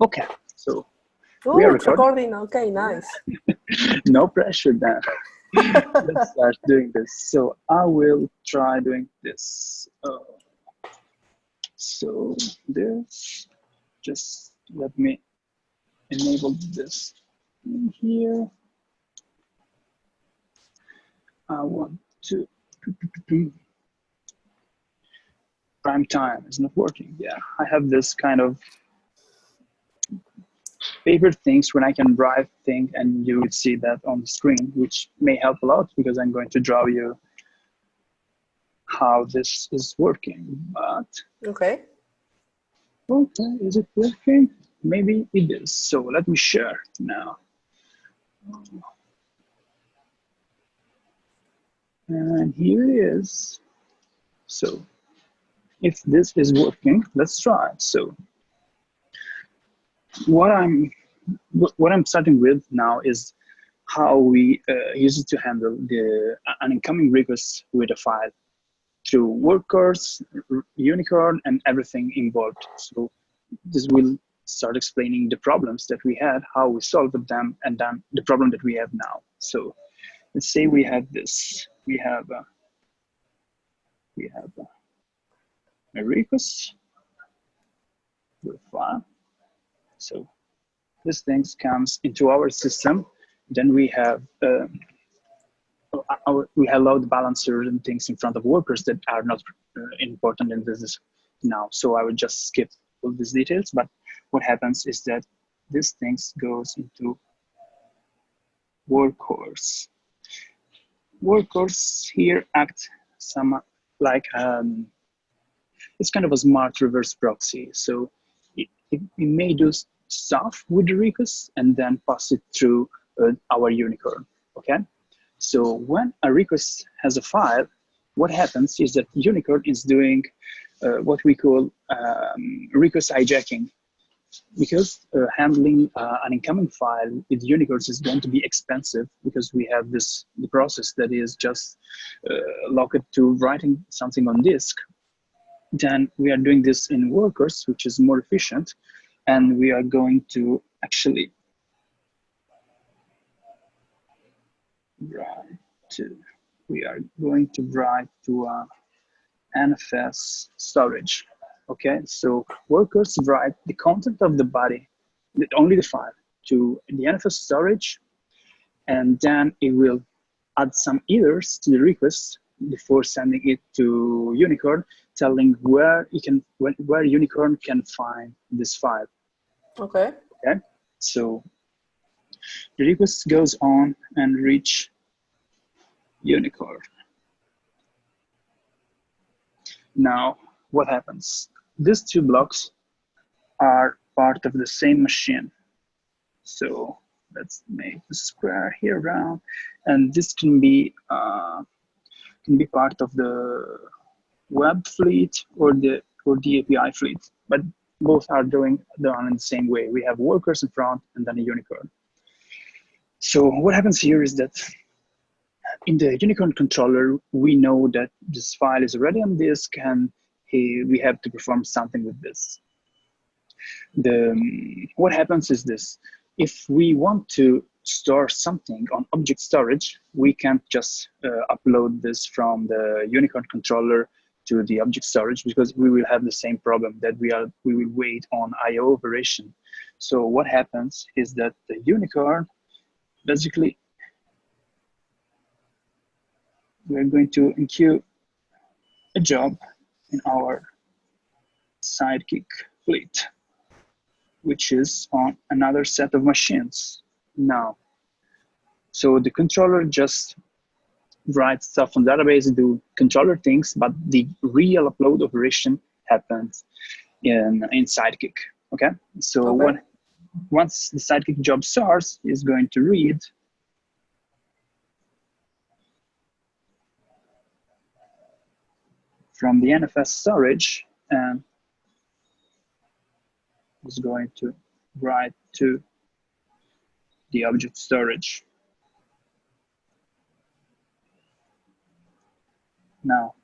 Okay, so we Oh, are it's recording. recording. Okay, nice. No pressure then. Let's start doing this. So I will try doing this. So this, just let me enable this in here. I want to, prime time is not working. Yeah, I have this kind of favorite things when I can drive thing, and you would see that on the screen, which may help a lot because I'm going to draw you how this is working. But Okay. okay, is it working? Maybe it is. So let me share now. And here it is. So if this is working, let's try it. So what I'm starting with now is how we use it to handle an incoming request with a file through Workhorse, Unicorn, and everything involved. So this will start explaining the problems that we had, how we solved them, and then the problem that we have now. So let's say we have this. We have a request with a file. So this thing comes into our system. Then we have we have load balancers and things in front of Workers that are not important in this now. So I would just skip all these details. But what happens is that this thing goes into Workhorse. Workhorse here act some like it's kind of a smart reverse proxy. So it may do stuff with the request and then pass it through our Unicorn. Okay. So when a request has a file, what happens is that Unicorn is doing what we call request hijacking. Because handling an incoming file with Unicorns is going to be expensive because we have the process that is just locked to writing something on disk. Then we are doing this in Workers, which is more efficient, and we are going to actually write to NFS storage. Okay, so Workers write the content of the body, only the file, to the NFS storage, and then it will add some headers to the request before sending it to Unicorn, telling where Unicorn can find this file. Okay. Okay, so the request goes on and reach Unicorn. Now, what happens? These two blocks are part of the same machine. So let's make the square here round, and this can be part of the web fleet or the API fleet, but both are done in the same way. We have Workers in front and then a Unicorn. So what happens here is that in the Unicorn controller, we know that this file is already on disk and we have to perform something with this. What happens is this: if we want to store something on object storage, we can't just upload this from the Unicorn controller to the object storage because we will have the same problem that we will wait on I/O operation. So what happens is that the Unicorn basically we're going to enqueue a job in our sidekick fleet, which is on another set of machines now. So the controller just writes stuff on database and do controller things, but the real upload operation happens in Sidekick. Okay, so once the Sidekick job starts, is going to read from the NFS storage and is going to write to the object storage. Now,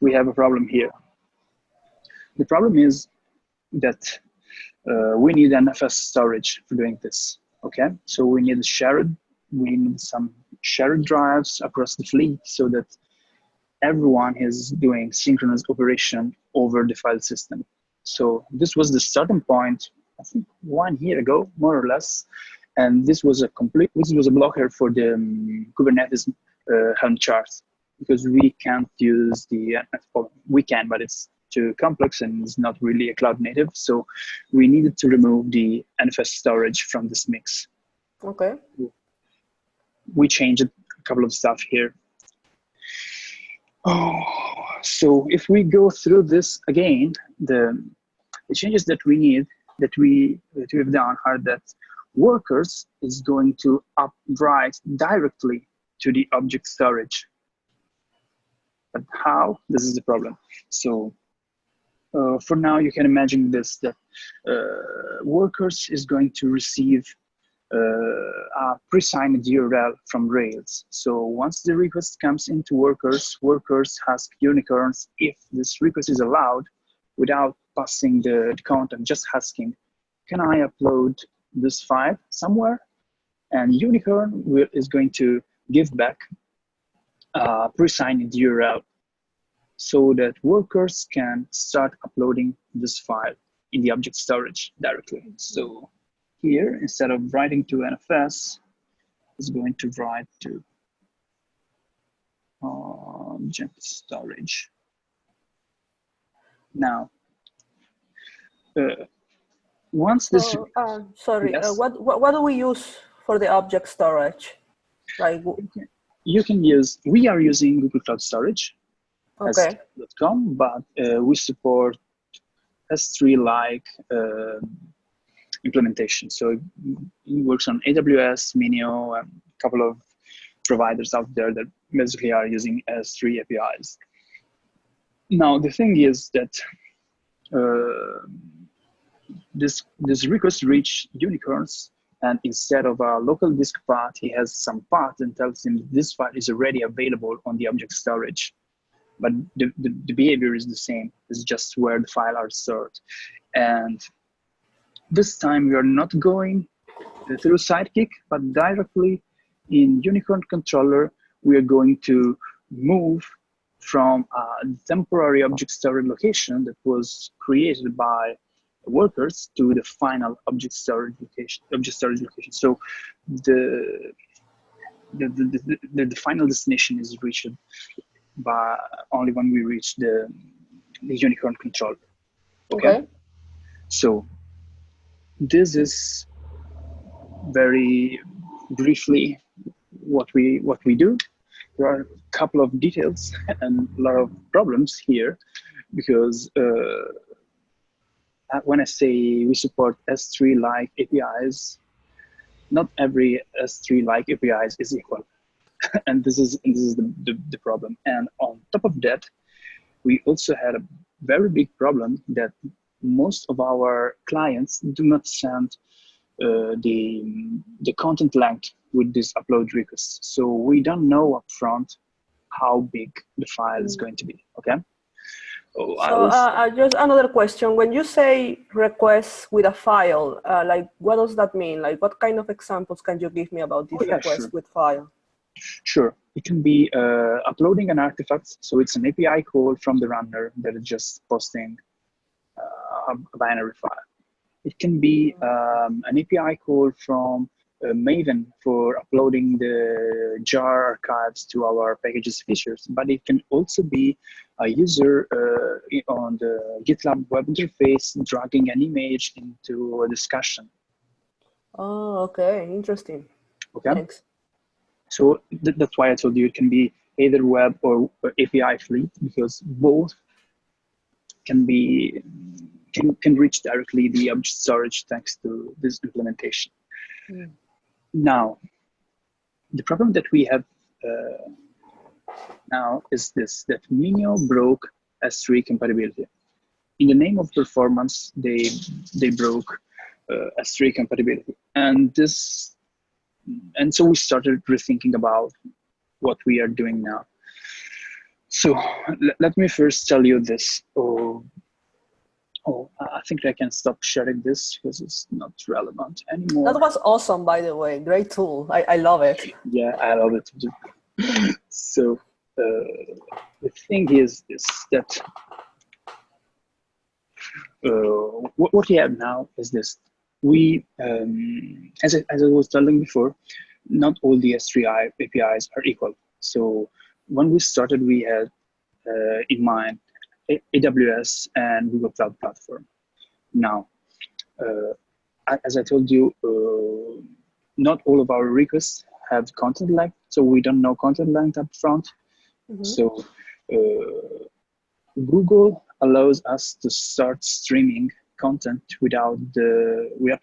we have a problem here. The problem is that we need NFS storage for doing this. Okay, so we need some shared drives across the fleet so that everyone is doing synchronous operation over the file system. So this was the starting point, I think 1 year ago, more or less. And this was a blocker for the Kubernetes Helm chart, because we can't use we can, but it's too complex and it's not really a cloud native. So we needed to remove the NFS storage from this mix. Okay. We changed a couple of stuff here. So if we go through this again, the changes that we have done are that Workhorse is going to write directly to the object storage. But how? This is the problem. So for now, you can imagine this, that Workhorse is going to receive a pre-signed URL from Rails. So once the request comes into Workhorse, Workhorse asks unicorns if this request is allowed without passing the content, just asking, can I upload this file somewhere? And unicorn is going to give back a pre-signed URL so that Workhorse can start uploading this file in the object storage directly. So here, instead of writing to NFS, it's going to write to object storage. Now, once this... sorry, yes? what do we use for the object storage? Like, you can use, we are using Google Cloud Storage, okay, as.com, but we support S3-like implementation. So it works on AWS, Minio, and a couple of providers out there that basically are using S3 APIs. Now, the thing is that this request reach unicorns, and instead of a local disk path, he has some path and tells him this file is already available on the object storage. But the behavior is the same. It's just where the file are stored. And this time we are not going through Sidekick, but directly in Unicorn controller, we are going to move from a temporary object storage location that was created by Workers to the final object storage location. So the final destination is reached by only when we reach the Unicorn controller. Okay. So this is very briefly what we do. There are a couple of details and a lot of problems here, because when I say we support S3-like APIs, not every S3-like APIs is equal, and this is the problem. And on top of that, we also had a very big problem that most of our clients do not send the content length with this upload request. So we don't know upfront how big the file is going to be, okay? So just another question. When you say requests with a file, like what does that mean? Like what kind of examples can you give me about this request with file? Sure, it can be uploading an artifact. So it's an API call from the runner that is just posting a binary file. It can be an API call from Maven for uploading the jar archives to our packages features, but it can also be a user on the GitLab web interface dragging an image into a discussion. Oh, okay, interesting. Okay. Thanks. So that's why I told you it can be either web or API fleet, because both can reach directly the object storage thanks to this implementation. Now, the problem that we have now is this, that Minio broke S3 compatibility. In the name of performance, they broke S3 compatibility. And so we started rethinking about what we are doing now. So let me first tell you this. Oh, I think I can stop sharing this because it's not relevant anymore. That was awesome, by the way. Great tool. I love it. Yeah, I love it too. So the thing is that what we have now is this. We, as I was telling before, not all the S3 APIs are equal. So when we started, we had in mind AWS and Google Cloud Platform. Now, as I told you, not all of our requests have content length, so we don't know content length up front. Mm-hmm. So Google allows us to start streaming content without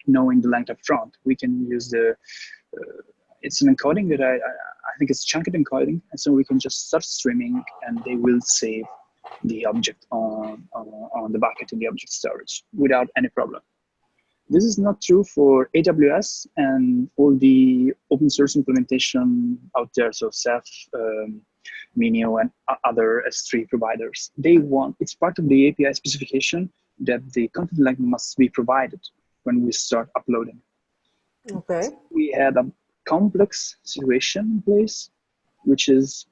knowing the length up front. We can use it's an encoding that I think it's chunked encoding, and so we can just start streaming, and they will save the object on the bucket in the object storage without any problem. This is not true for AWS and all the open source implementation out there, so Ceph, Minio, and other S3 providers. It's part of the API specification that the content length must be provided when we start uploading. Okay. So we had a complex situation in place, which is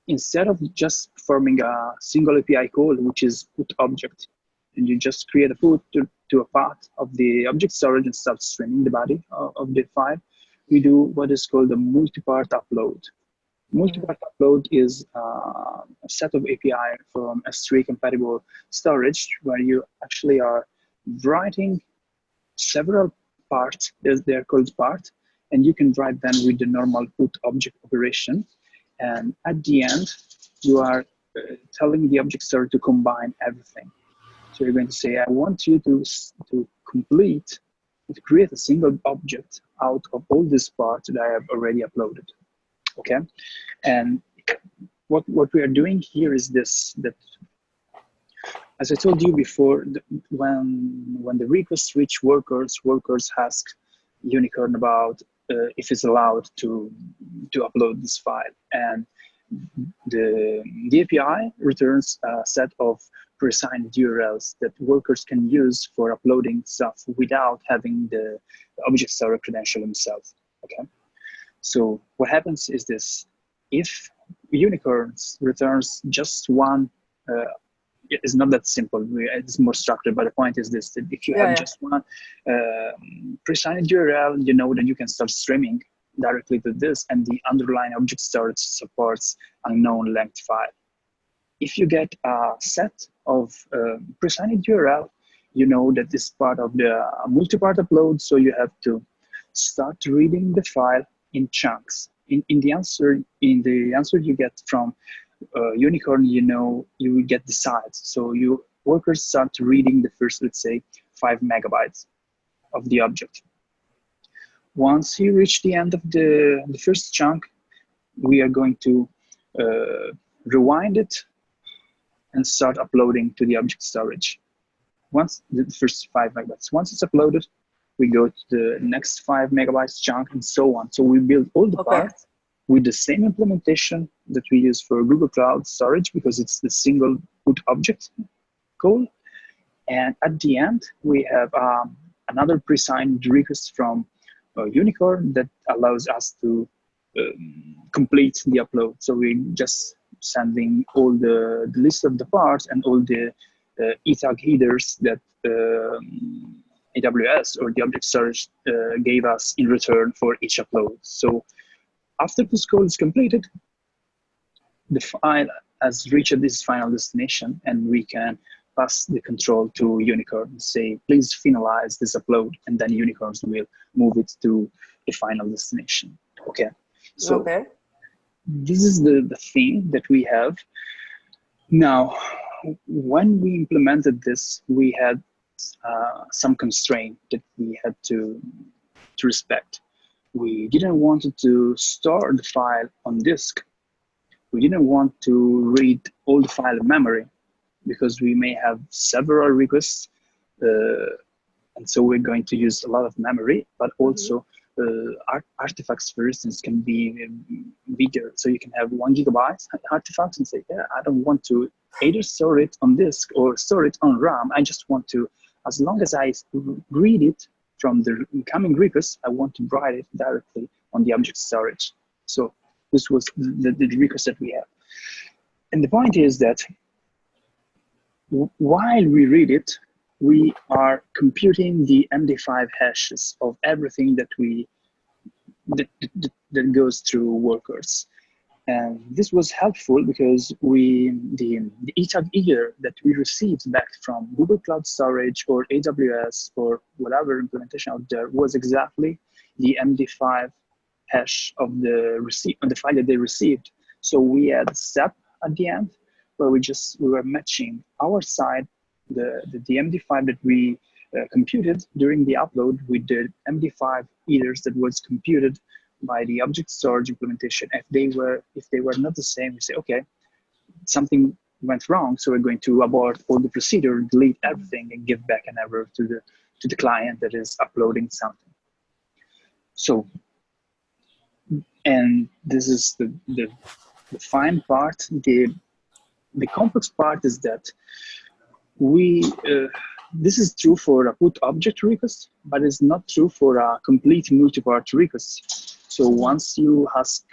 instead of just performing a single API call, which is put object, and you just create a put to a path of the object storage and start streaming the body of the file, we do what is called a multi-part upload. Multi-part upload is a set of API from S3 compatible storage where you actually are writing several parts, they're called parts, and you can write them with the normal put object operation. And at the end, you are telling the object storage to combine everything. So you're going to say, I want you to create a single object out of all these parts that I have already uploaded. Okay, and what we are doing here is this: that, as I told you before, when the request reach Workhorse ask Unicorn about if it's allowed to upload this file, and the API returns a set of pre-assigned URLs that Workhorse can use for uploading stuff without having the object store credential himself. Okay. So what happens is this: if Unicorns returns just one, it's not that simple. It's more structured, but the point is this: that if you have just one pre-assigned URL, you know that you can start streaming directly to this, and the underlying object storage supports unknown length file. If you get a set of pre-assigned URL, you know that this is part of the multi-part upload, so you have to start reading the file in chunks. In the answer you get from Unicorn, you know you will get the size. So Workers start reading the first, let's say, 5 megabytes of the object. Once you reach the end of the first chunk, we are going to rewind it and start uploading to the object storage. Once the first 5 megabytes, once it's uploaded, we go to the next 5 megabytes chunk and so on. So we build all the parts with the same implementation that we use for Google Cloud Storage because it's the single put object call. And at the end, we have another pre-signed request from Unicorn that allows us to complete the upload. So we're just sending all the list of the parts and all the e-tag headers that AWS or the object storage gave us in return for each upload. So after this call is completed, the file has reached this final destination, and we can pass the control to Unicorn and say, please finalize this upload, and then Unicorns will move it to the final destination. Okay. So this is the thing that we have. Now, when we implemented this, we had some constraint that we had to respect. We didn't want to store the file on disk. We didn't want to read all the file in memory because we may have several requests, and so we're going to use a lot of memory, but also artifacts, for instance, can be bigger. So you can have 1 gigabyte artifacts and say, yeah, I don't want to either store it on disk or store it on RAM. I just want to, as long as I read it from the incoming request, I want to write it directly on the object storage. So this was the request that we have. And the point is that while we read it, we are computing the MD5 hashes of everything that that goes through Workhorse. And this was helpful because the ETAG header that we received back from Google Cloud Storage or AWS or whatever implementation out there was exactly the MD5 hash of the file that they received. So we had a step at the end where we were matching our side, the MD5 that we computed during the upload with the MD5 headers that was computed by the object storage implementation. If they were not the same, we say, okay, something went wrong, so we're going to abort all the procedure, delete everything, and give back an error to the client that is uploading something. So, and this is the fine part. The complex part is that this is true for a put object request, but it's not true for a complete multi-part request. So once you ask,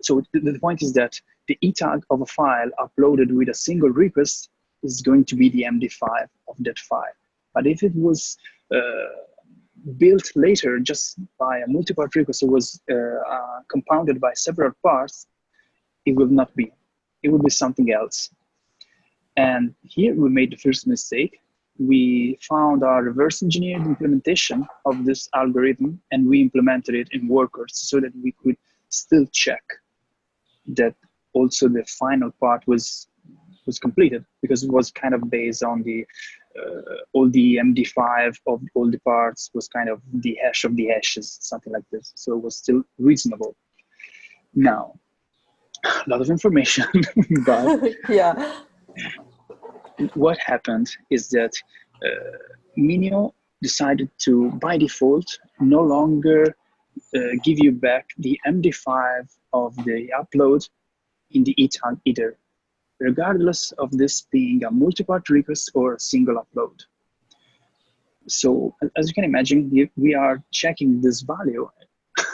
so the point is that the ETAG of a file uploaded with a single request is going to be the MD5 of that file. But if it was built later just by a multi-part request, it was compounded by several parts, it will not be. It will be something else. And here we made the first mistake. We found our reverse engineered implementation of this algorithm and we implemented it in Workhorse so that we could still check that also the final part was completed, because it was kind of based on the all the MD5 of all the parts was kind of the hash of the hashes, something like this. So it was still reasonable. Now, a lot of information, but yeah. What happened is that Minio decided to, by default, no longer give you back the MD5 of the upload in the ETAG header, regardless of this being a multi-part request or a single upload. So as you can imagine, we are checking this value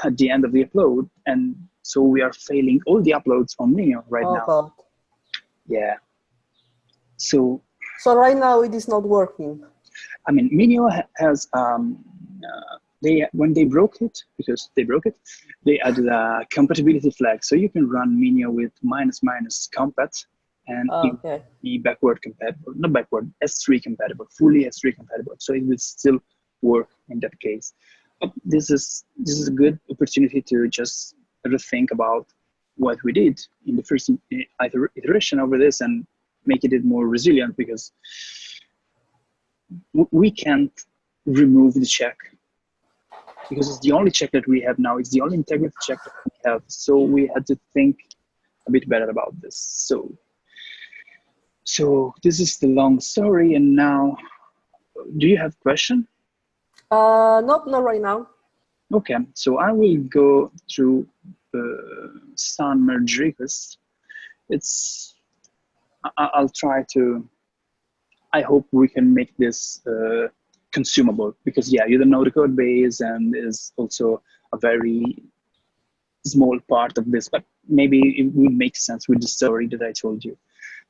at the end of the upload, and so we are failing all the uploads on Minio right now. God. Yeah. So right now it is not working. I mean, Minio has when they broke it, because they broke it, they added a compatibility flag, so you can run Minio with -- compat and it will be backward compatible, not backward, S3 compatible, fully S3 compatible. So it will still work in that case. But this is a good opportunity to just rethink about what we did in the first iteration over this and make it more resilient, because we can't remove the check, because it's the only check that we have now. It's the only integrity check that we have. So we had to think a bit better about this. So this is the long story. And now, do you have a question? Nope, not right now. Okay, so I will go through some merge requests. I'll try to, I hope we can make this consumable, because yeah, you don't know the code base and is also a very small part of this, but maybe it will make sense with the story that I told you.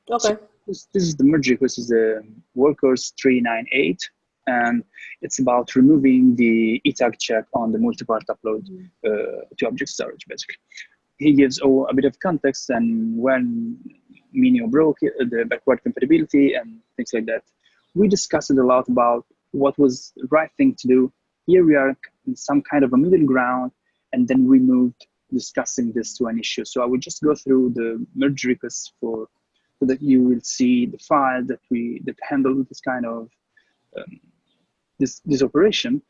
Okay. So this is the merge request, is the Workhorse 398, and it's about removing the ETAG check on the multi-part upload to object storage, basically. He gives a bit of context and when Minio broke it, the backward compatibility and things like that. We discussed a lot about what was the right thing to do. Here we are in some kind of a middle ground, and then we moved discussing this to an issue. So I will just go through the merge requests so that you will see the file that handled this kind of this operation.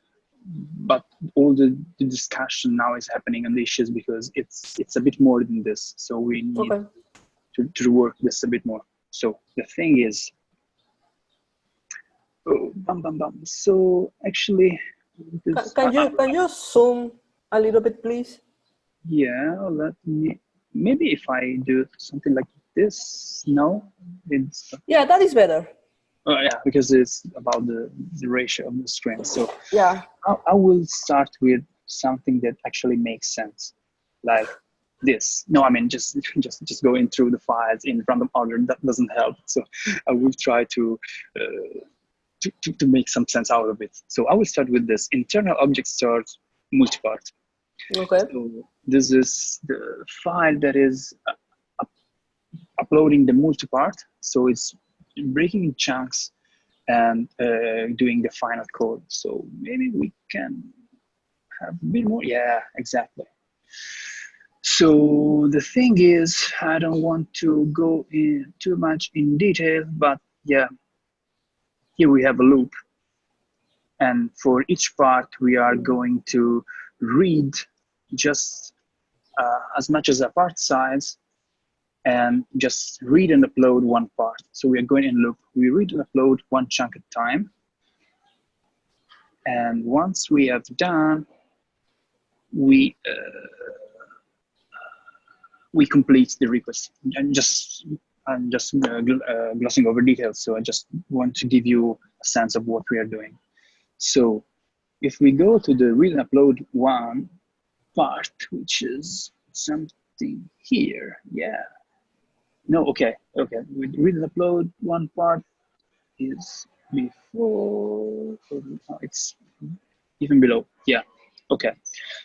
But all the discussion now is happening on the issues because it's a bit more than this. So we need to work this a bit more. So the thing is, so actually Can you zoom a little bit, please? Yeah, let me. Maybe if I do something like this. No, it's. Yeah, that is better. Oh yeah, because it's about the ratio of the screen. So yeah, I will start with something that actually makes sense, like this. No, I mean just going through the files in random order. That doesn't help. So I will try to make some sense out of it. So I will start with this internal object stored multipart. Okay. So this is the file that is uploading the multipart. So it's breaking in chunks and doing the final code. So maybe we can have a bit more. Yeah, exactly. So the thing is, I don't want to go in too much in detail, but yeah, here we have a loop. And for each part, we are going to read just as much as a part size and just read and upload one part. So we are going in loop. We read and upload one chunk at a time. And once we have done, we complete the request. And I'm just glossing over details. So I just want to give you a sense of what we are doing. So if we go to the read and upload one part, which is something here, yeah. No, okay. We read and upload one part is before, it's even below, yeah, okay.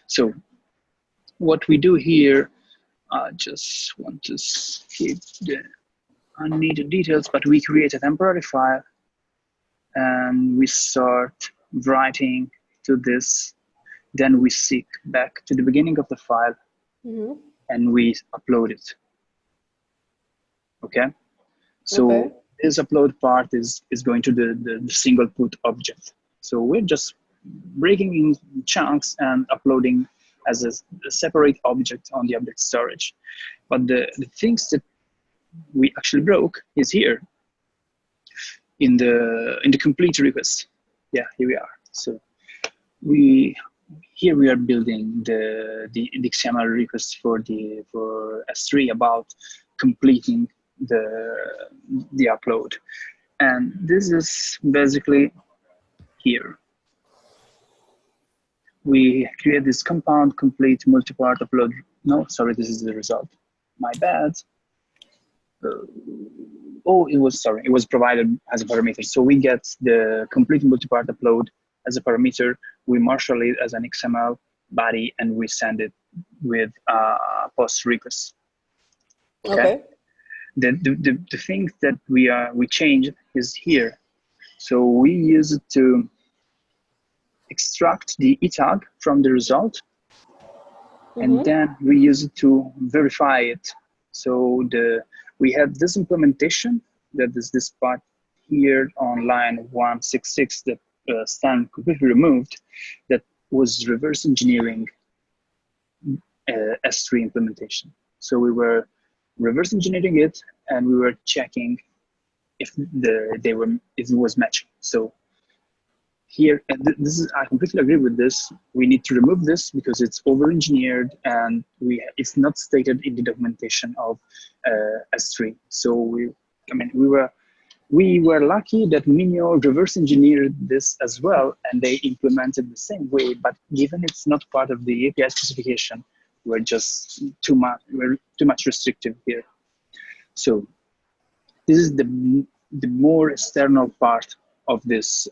So what we do here, I just want to skip the unneeded details, but we create a temporary file and we start writing to this. Then we seek back to the beginning of the file and we upload it. Okay, so this upload part is going to the single put object. So we're just breaking in chunks and uploading as a separate object on the object storage. But the things that we actually broke is here in the complete request. Yeah, here we are. So here we are building the XML request for S3 about completing the upload. And this is basically here. We create this compound complete multipart upload. No, sorry, this is the result. My bad. It was provided as a parameter. So we get the complete multipart upload as a parameter. We marshal it as an XML body and we send it with post request. Okay. The thing that we changed is here. So we use it to extract the tag from the result, and then we use it to verify it. So we have this implementation that is this part here on line 166 that Stan completely removed, that was reverse engineering S3 implementation. So we were reverse engineering it and we were checking if it was matching. So here, and I completely agree with this. We need to remove this because it's over-engineered and it's not stated in the documentation of S3. So we were lucky that Minio reverse engineered this as well, and they implemented the same way. But given it's not part of the API specification, we're just too much restrictive here. So this is the more external part of this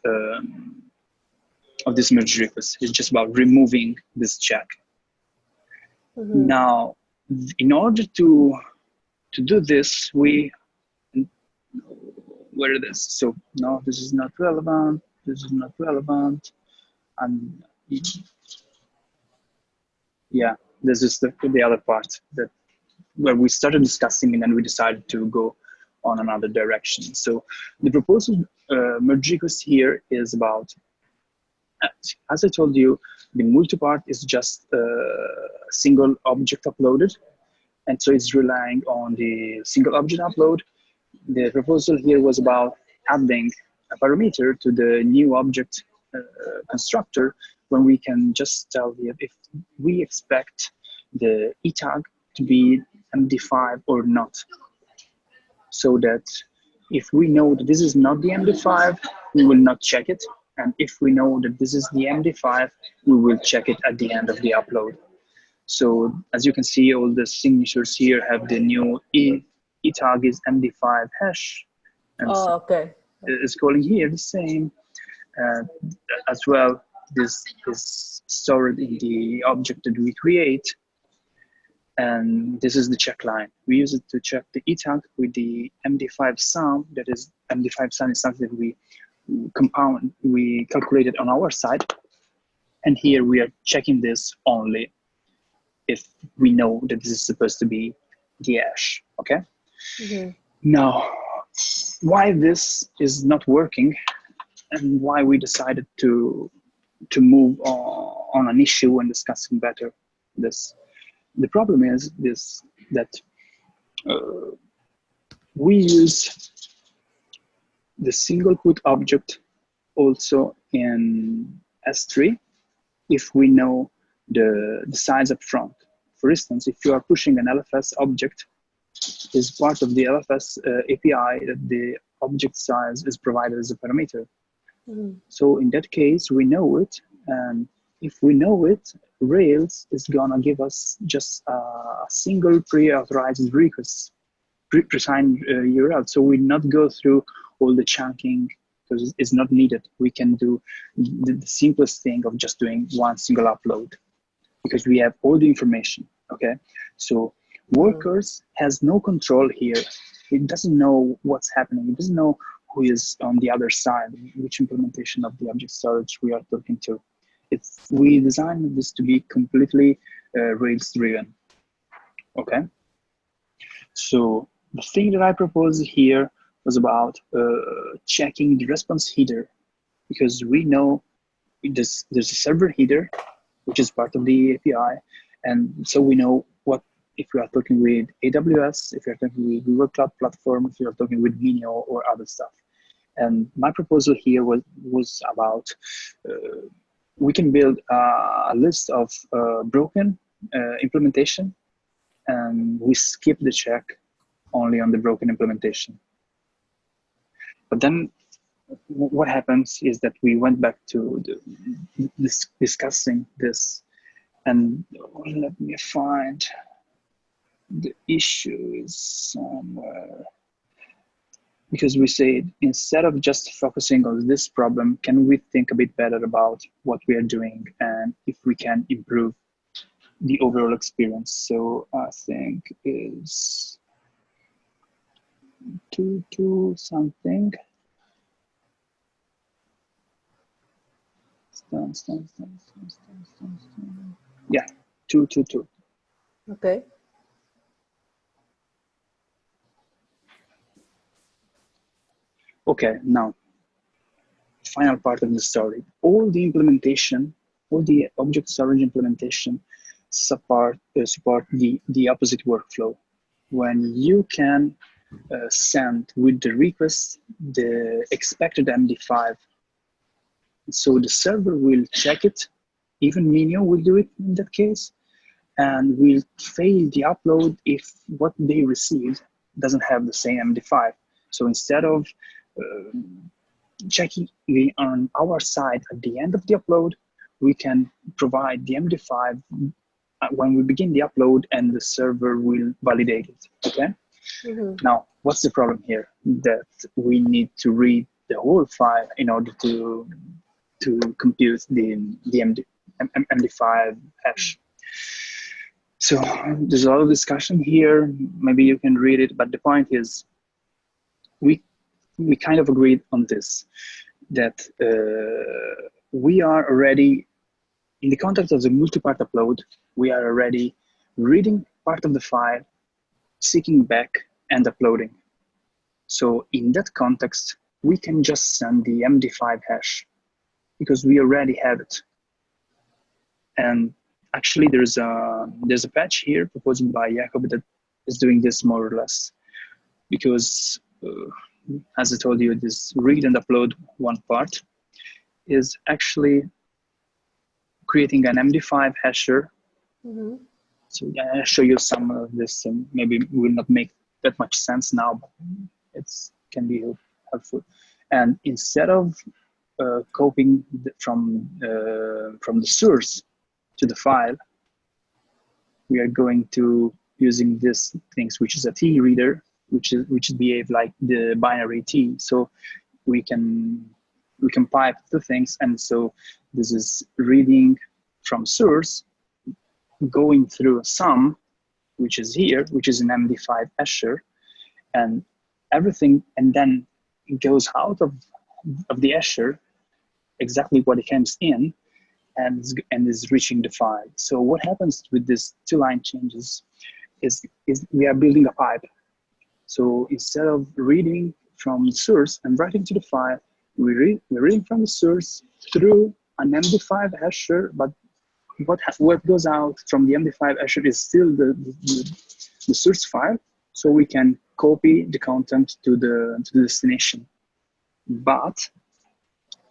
merge request. It's just about removing this check. Now, in order to do this, where it is. So no, this is not relevant. This is not relevant. And yeah, this is the other part where we started discussing and then we decided to go on another direction. So the proposed merge request here is about, as I told you, the multipart is just a single object uploaded. And so it's relying on the single object upload. The proposal here was about adding a parameter to the new object constructor when we can just tell if we expect the e tag to be MD5 or not, so that if we know that this is not the MD5, we will not check it, and if we know that this is the MD5, we will check it at the end of the upload. So as you can see, all the signatures here have the new e tag is MD5 hash, and okay, it's calling here the same. As well, this is stored in the object that we create, and this is the check line. We use it to check the e tag with the MD5 sum. That is, MD5 sum is something that we calculated on our side, and here we are checking this only if we know that this is supposed to be the hash. Okay. Now, why this is not working and why we decided to move on an issue and discussing better this. The problem is that we use the single put object also in S3 if we know the size up front. For instance, if you are pushing an LFS object, is part of the LFS API that the object size is provided as a parameter. So in that case, we know it, and if we know it, Rails is gonna give us just a single pre-authorized request, pre-signed URL. So we not go through all the chunking because it's not needed. We can do the simplest thing of just doing one single upload because we have all the information. Okay, so Workhorse has no control here. It doesn't know what's happening. It doesn't know who is on the other side, which implementation of the object storage we are talking to. We designed this to be completely Rails driven. Okay. So the thing that I proposed here was about checking the response header, because we know there's a server header, which is part of the API. And so we know what, if we are talking with AWS, if you're talking with Google Cloud Platform, if you're talking with Minio or other stuff. And my proposal here was about, we can build a list of broken implementation, and we skip the check only on the broken implementation. But then what happens is that we went back to discussing this, and let me find the issue is somewhere. Because we said, instead of just focusing on this problem, can we think a bit better about what we are doing and if we can improve the overall experience? So I think is 2 something. Yeah, 2. Okay. Okay, now, final part of the story. All the implementation, all the object storage implementation support the opposite workflow. When you can send with the request the expected MD5, so the server will check it, even Minio will do it in that case, and will fail the upload if what they received doesn't have the same MD5. So instead of checking on our side at the end of the upload, we can provide the MD5 when we begin the upload, and the server will validate it. Okay. Now, what's the problem here? That we need to read the whole file in order to compute the MD5 hash. So there's a lot of discussion here. Maybe you can read it, but the point is, we kind of agreed on this, that we are already, in the context of the multi-part upload, we are already reading part of the file, seeking back, and uploading. So in that context, we can just send the MD5 hash because we already have it. And actually, there's a patch here proposed by Jakob that is doing this more or less, because as I told you, this read and upload one part, is actually creating an MD5 hasher. Mm-hmm. So yeah, I'll show you some of this, and maybe will not make that much sense now, but it can be helpful. And instead of copying from the source to the file, we are going to using this things, which is a T reader, which behave like the binary T. So we can pipe two things, and so this is reading from source, going through sum, which is here, which is an MD5 hasher, and everything, and then it goes out of the hasher exactly what it comes in, and is reaching the file. So what happens with this two-line changes is we are building a pipe. So instead of reading from the source and writing to the file, we're reading from the source through an MD5 hasher, but what goes out from the MD5 hasher is still the source file, so we can copy the content to the destination. But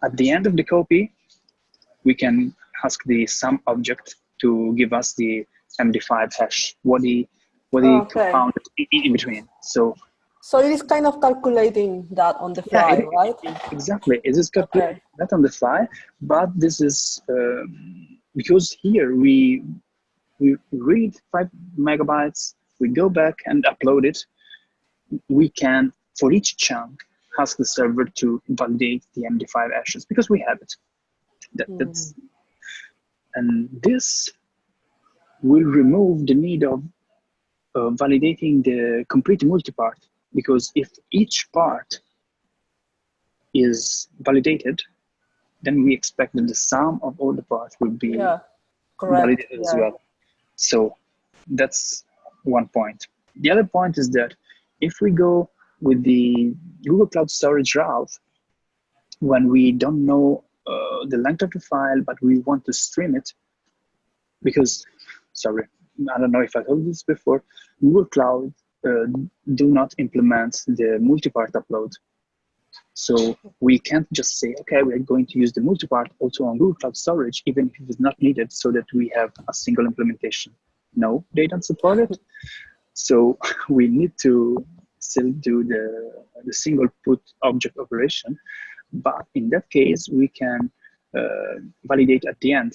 at the end of the copy, we can ask the sum object to give us the MD5 hash, what he found in between. So it is kind of calculating that on the fly, right? Exactly, it is calculating that on the fly, but this is because here we read 5 megabytes, we go back and upload it. We can, for each chunk, ask the server to validate the MD5 hashes because we have it. And this will remove the need of validating the complete multipart, because if each part is validated, then we expect that the sum of all the parts will be validated as well. So that's one point. The other point is that if we go with the Google Cloud Storage route, when we don't know the length of the file, but we want to stream it, because, sorry, I don't know if I told this before, Google Cloud do not implement the multi-part upload. So we can't just say, okay, we're going to use the multi-part also on Google Cloud Storage, even if it's not needed, so that we have a single implementation. No, they don't support it. So we need to still do the single put object operation. But in that case, we can validate at the end,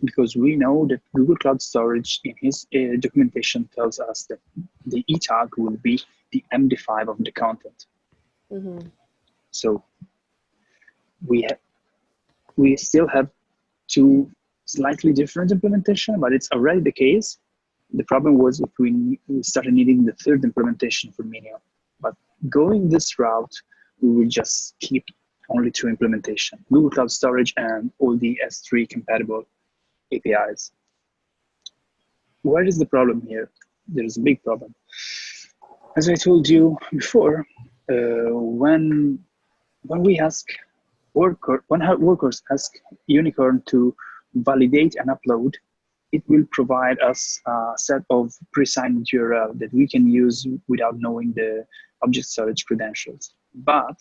because we know that Google Cloud Storage in his documentation tells us that the E tag will be the MD5 of the content. Mm-hmm. So we still have two slightly different implementation, but it's already the case. The problem was if we started needing the third implementation for Minio. But going this route, we will just keep only two implementation: Google Cloud Storage and all the S3 compatible APIs. Where is the problem here? There is a big problem. As I told you before, when we ask Workhorse ask Unicorn to validate and upload, it will provide us a set of pre-signed URL that we can use without knowing the object storage credentials. But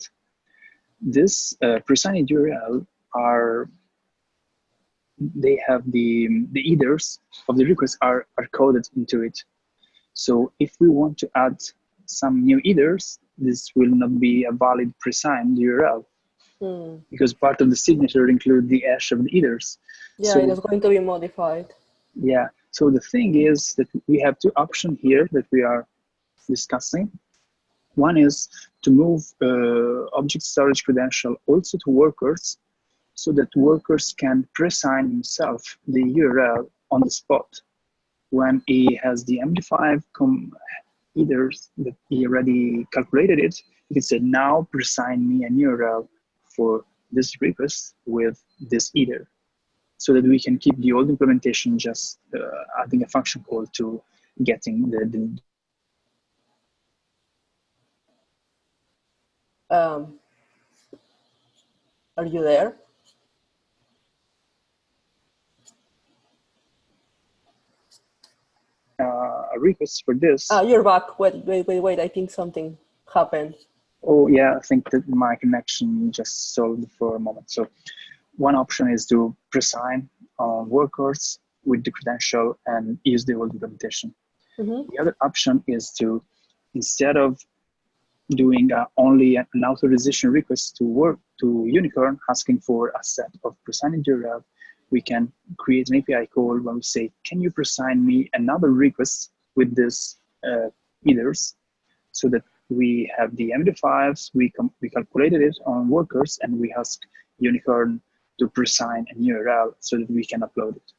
this pre-signed URL they have the headers of the request are coded into it. So if we want to add some new headers, this will not be a valid pre-signed URL. Because part of the signature include the hash of the headers. Yeah, so it is going to be modified. Yeah, so the thing is that we have two options here that we are discussing. One is to move object storage credential also to Workhorse, so that Workhorse can pre-sign himself the URL on the spot. When he has the MD5 headers that he already calculated it, he can say, now pre-sign me an URL for this request with this header, so that we can keep the old implementation just adding a function call to getting the Are you there? A request for this. You're back. Wait. I think something happened. Oh, yeah, I think that my connection just solved for a moment. So one option is to presign on Workhorse with the credential and use the old implementation. The other option is to, instead of doing only an authorization request to Unicorn, asking for a set of presigning URL, we can create an API call when we say, can you presign me another request with this headers, so that we have the MD5s, we calculated it on Workers, and we ask Unicorn to presign an URL so that we can upload it.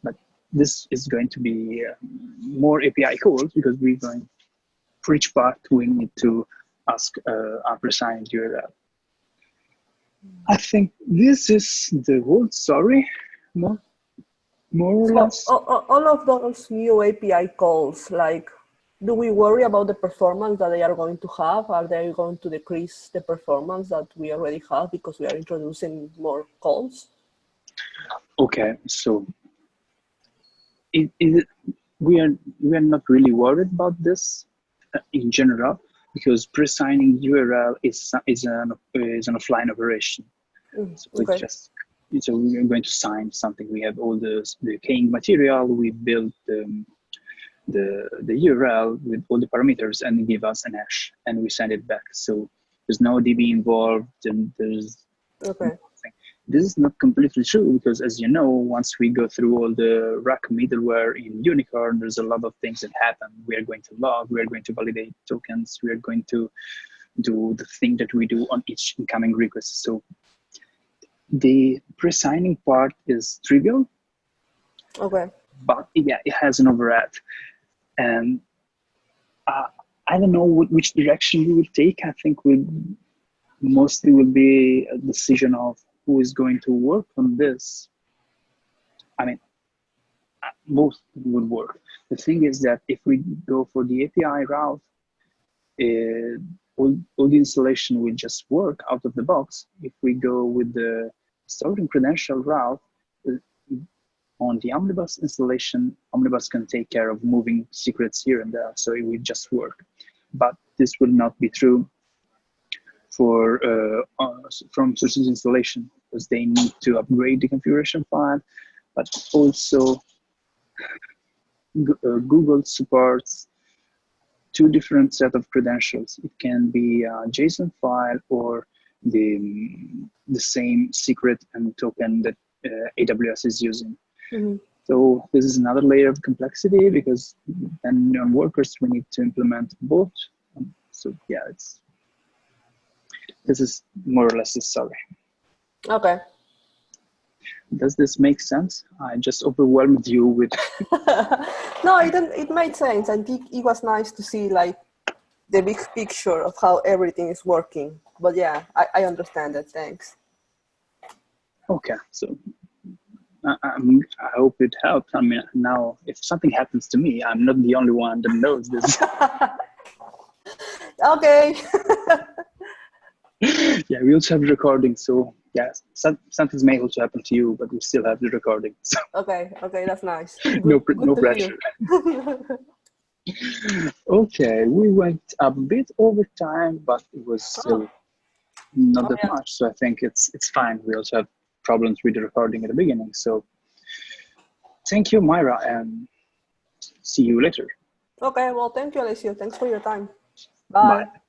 But this is going to be more API calls, because we're going, for each part, we need to ask a presign URL. I think this is the whole story, more or less. All of those new API calls, like, do we worry about the performance that they are going to have? Are they going to decrease the performance that we already have because we are introducing more calls? Okay, so we are not really worried about this in general, because presigning URL is an offline operation. So okay. So we are going to sign something. We have all the keying material. We build the URL with all the parameters and give us an hash, and we send it back. So there's no DB involved, and there's okay. nothing. This is not completely true, because as you know, once we go through all the rack middleware in Unicorn, there's a lot of things that happen. We are going to log, we are going to validate tokens, we are going to do the thing that we do on each incoming request. So the presigning part is trivial. Okay. But yeah, it has an overhead. And I don't know which direction we will take. I think we mostly will be a decision of who is going to work on this. I mean, both would work. The thing is that if we go for the API route, all the installation will just work out of the box. If we go with the storing credential route, on the Omnibus installation, Omnibus can take care of moving secrets here and there, so it will just work. But this will not be true for from Source's installation, because they need to upgrade the configuration file, but also Google supports two different set of credentials. It can be a JSON file or the same secret and token that AWS is using. So this is another layer of complexity, because then on Workers we need to implement both. So yeah, this is more or less the story. Okay. Does this make sense? I just overwhelmed you with. No, it made sense. I think it was nice to see like the big picture of how everything is working. But yeah, I understand that. Thanks. Okay, so I hope it helped. I mean, now if something happens to me, I'm not the only one that knows this. Okay. Yeah, we also have the recording, so yeah, something may also happen to you, but we still have the recording. So. Okay, that's nice. No pressure. Okay, we went a bit over time, but it was still not that much. So I think it's fine. We also have problems with the recording at the beginning. So thank you, Myra, and see you later. Okay, well, thank you, Alessio. Thanks for your time. Bye. Bye.